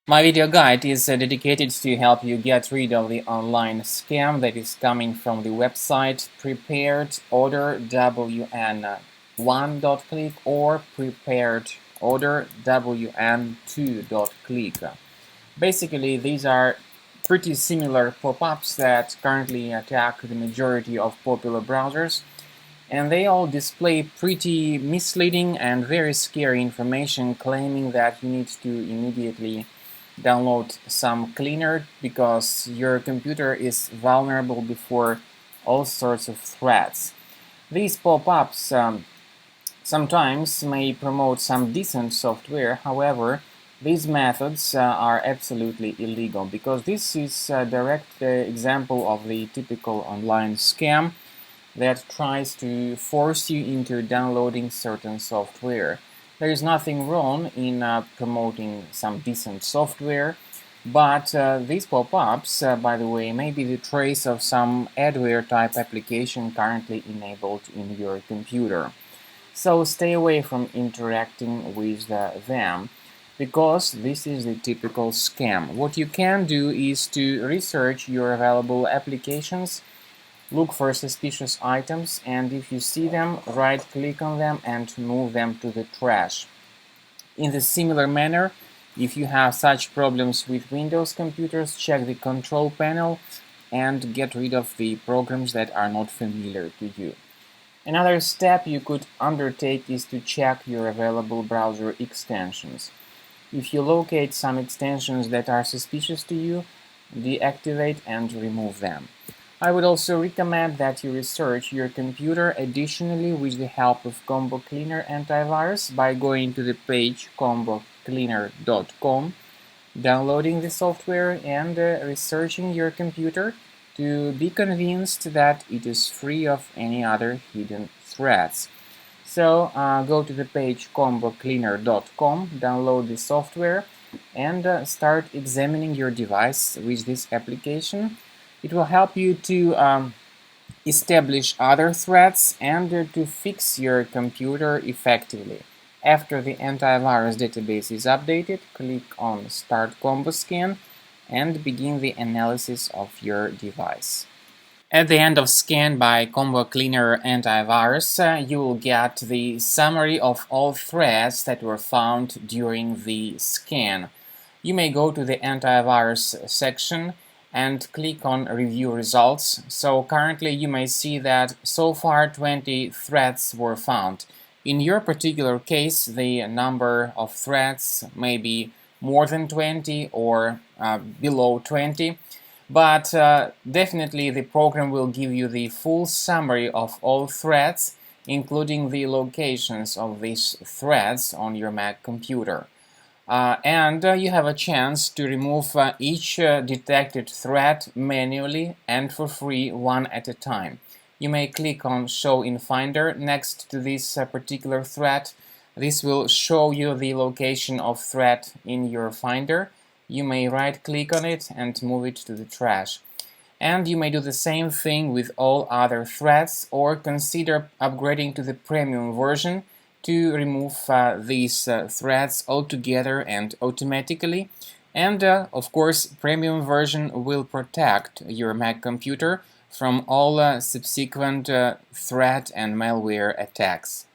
My video guide is dedicated to help you get rid of the online scam that is coming from the website preparedorderwn1.click or preparedorderwn2.click. Basically, these are pretty similar pop-ups that currently attack the majority of popular browsers, and they all display pretty misleading and very scary information claiming that you need to immediately download some cleaner because your computer is vulnerable before all sorts of threats. These pop-ups sometimes may promote some decent software. However, these methods are absolutely illegal because this is a direct example of the typical online scam that tries to force you into downloading certain software. There is nothing wrong in promoting some decent software, but these pop-ups, by the way, may be the trace of some adware type application currently enabled in your computer. So stay away from interacting with them, because this is the typical scam. What you can do is to research your available applications, look for suspicious items, and if you see them, right-click on them and move them to the trash. In the similar manner, if you have such problems with Windows computers, check the control panel and get rid of the programs that are not familiar to you. Another step you could undertake is to check your available browser extensions. If you locate some extensions that are suspicious to you, deactivate and remove them. I would also recommend that you research your computer additionally with the help of Combo Cleaner antivirus by going to the page combocleaner.com, downloading the software and researching your computer to be convinced that it is free of any other hidden threats. So go to the page combocleaner.com, download the software, and start examining your device with this application. It will help you to establish other threats and to fix your computer effectively. After the antivirus database is updated, click on Start Combo Scan and begin the analysis of your device. At the end of scan by Combo Cleaner antivirus, you will get the summary of all threats that were found during the scan. You may go to the antivirus section and click on Review Results. So currently you may see that so far 20 threats were found. In your particular case, the number of threats may be more than 20 or below 20. But definitely the program will give you the full summary of all threats, including the locations of these threats on your Mac computer. And you have a chance to remove each detected threat manually and for free, one at a time. You may click on Show in Finder next to this particular threat. This will show you the location of threat in your Finder. You may right-click on it and move it to the trash. And you may do the same thing with all other threats, or consider upgrading to the premium version to remove these threats altogether and automatically. And of course, premium version will protect your Mac computer from all subsequent threat and malware attacks.